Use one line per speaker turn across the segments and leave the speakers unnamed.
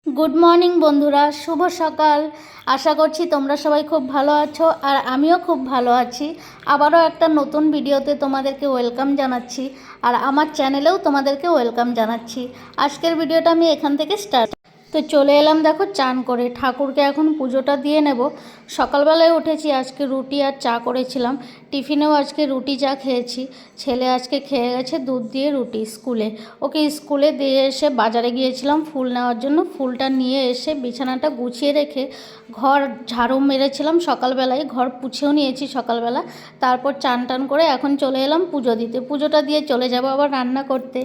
Good morning বন্ধুরা, শুভ সকাল। আশা করছি তোমরা সবাই খুব ভালো আছো আর আমিও খুব ভালো আছি। আবারও একটা নতুন ভিডিওতে তোমাদেরকে ওয়েলকাম জানাচ্ছি আর আমার চ্যানেলেও তোমাদেরকে ওয়েলকাম জানাচ্ছি। আজকের ভিডিওটা আমি এখান থেকে স্টার্ট তো চলে এলাম। দেখো, চান করে ঠাকুরকে এখন পুজোটা দিয়ে নেব। সকালবেলায় উঠেছি, আজকে রুটি আর চা করেছিলাম। টিফিনেও আজকে রুটি চা খেয়েছি। ছেলে আজকে খেয়ে গেছে দুধ দিয়ে রুটি স্কুলে। ওকে স্কুলে দিয়ে এসে বাজারে গিয়েছিলাম ফুল নেওয়ার জন্য। ফুলটা নিয়ে এসে বিছানাটা গুছিয়ে রেখে ঘর ঝাড়ু মেরেছিলাম সকালবেলায়, ঘর পুছেও নিয়েছি সকালবেলা। তারপর চান টান করে এখন চলে এলাম পুজো দিতে। পুজোটা দিয়ে চলে যাব আবার রান্না করতে।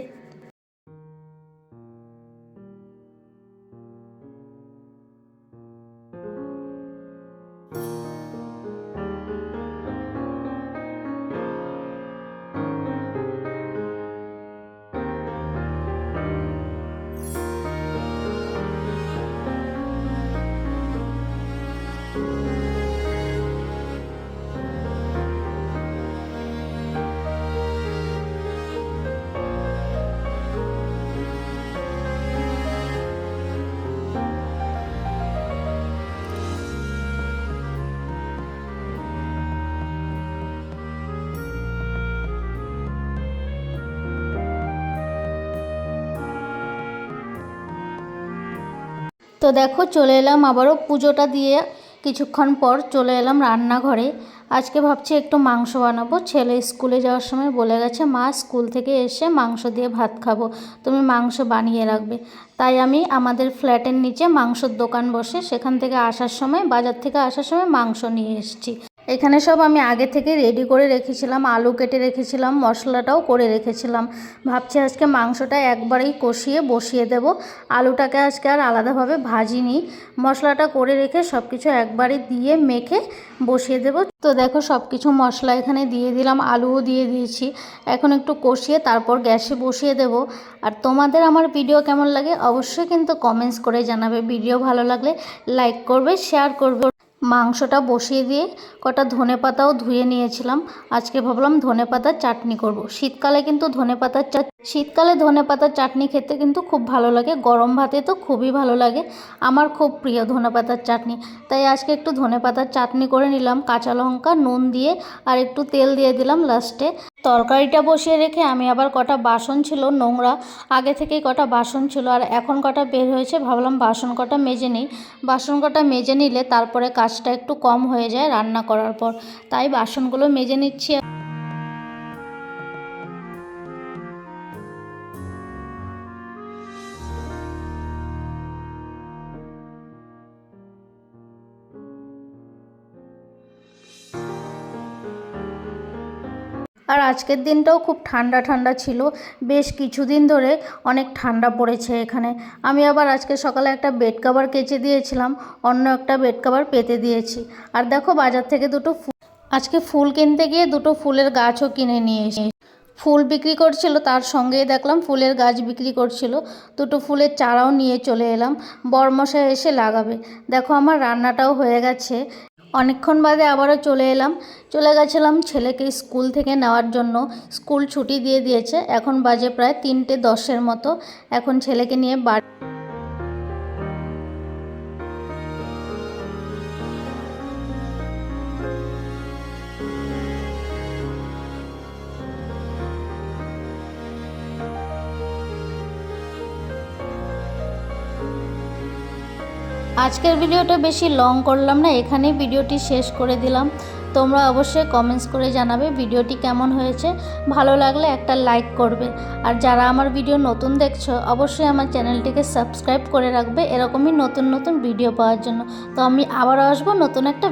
তো দেখো, চলে এলাম আবারও পুজোটা দিয়ে কিছুক্ষণ পর চলে এলাম রান্নাঘরে। আজকে ভাবছি একটু মাংস বানাবো। ছেলে স্কুলে যাওয়ার সময় বলে গেছে, মা স্কুল থেকে এসে মাংস দিয়ে ভাত খাবো, তুমি মাংস বানিয়ে রাখবে। তাই আমি আমাদের ফ্ল্যাটের নিচে মাংসর দোকান বসে, সেখান থেকে আসার সময়, বাজার থেকে আসার সময় মাংস নিয়ে এসেছি। এখানে সব আমি আগে থেকে রেডি করে রেখেছিলাম, আলু কেটে রেখেছিলাম, মশলাটাও করে রেখেছিলাম। ভাবছি আজকে মাংসটা একবারেই কষিয়ে বসিয়ে দেব। আলুটাকে আজকে আর আলাদাভাবে ভাজিনি, মশলাটা করে রেখে সব কিছু একবারে দিয়ে মেখে বসিয়ে দেব। তো দেখো, সব কিছু মশলা এখানে দিয়ে দিলাম, আলুও দিয়ে দিয়েছি। এখন একটু কষিয়ে তারপর গ্যাসে বসিয়ে দেব। আর তোমাদের আমার ভিডিও কেমন লাগে অবশ্যই কিন্তু কমেন্টস করে জানাবে। ভিডিও ভালো লাগলে লাইক করবে, শেয়ার করবে। মাংসটা বসিয়ে দিয়ে কটা ধনেপাতাও ধুয়ে নিয়েছিলাম। আজকে ভাবলাম ধনেপাতার চাটনি করব। শীতকালে কিন্তু শীতকালে ধনেপাতার চাটনি খেতে কিন্তু খুব ভালো লাগে, গরম ভাতে তো খুবই ভালো লাগে। আমার খুব প্রিয় ধনেপাতার চাটনি। তাই আজকে একটু ধনেপাতার চাটনি করে নিলাম, কাঁচা লঙ্কা নুন দিয়ে আর একটু তেল দিয়ে দিলাম লাস্টে। তরকারিটা বসিয়ে রেখে আমি আবার কটা বাসন ছিল নোংরা, আগে থেকেই কটা বাসন ছিল আর এখন কটা বের হয়েছে, ভাবলাম বাসন কটা মেজে নিই। বাসন কটা মেজে নিলে তারপরে কাজটা একটু কম হয়ে যায় রান্না করার পর, তাই বাসনগুলো মেজে নিচ্ছি। আর আজকের দিনটাও খুব ঠান্ডা ঠান্ডা ছিল, বেশ কিছুদিন ধরে অনেক ঠান্ডা পড়েছে এখানে। আমি আবার আজকে সকালে একটা বেড কভার কেচে দিয়েছিলাম, অন্য একটা বেড কভার পেতে দিয়েছি। আর দেখো, বাজার থেকে আজকে ফুল কিনতে গিয়ে দুটো ফুলের গাছও কিনে নিয়ে এসেছি। ফুল বিক্রি করছিল, তার সঙ্গেই দেখলাম ফুলের গাছ বিক্রি করছিল। দুটো ফুলের চারাও নিয়ে চলে এলাম, বরমশাই এসে লাগাবে। দেখো, আমার রান্নাটাও হয়ে গেছে। অনেকক্ষণ বাদে আবারও চলে গেছিলাম ছেলেকে স্কুল থেকে নেওয়ার জন্য। স্কুল ছুটি দিয়ে দিয়েছে, এখন বাজে প্রায় 3:10 মতো। এখন ছেলেকে নিয়ে বাড়ি। আজকের ভিডিওটা বেশি লং করলাম না, এখানেই ভিডিওটি শেষ করে দিলাম। তোমরা অবশ্যই কমেন্টস করে জানাবে ভিডিওটি কেমন হয়েছে। ভালো লাগলে একটা লাইক করবে। আর যারা আমার ভিডিও নতুন দেখছো অবশ্যই আমার চ্যানেলটিকে সাবস্ক্রাইব করে রাখবে, এরকমই নতুন নতুন ভিডিও পাওয়ার জন্য। তো আমি আবারও আসবো নতুন একটা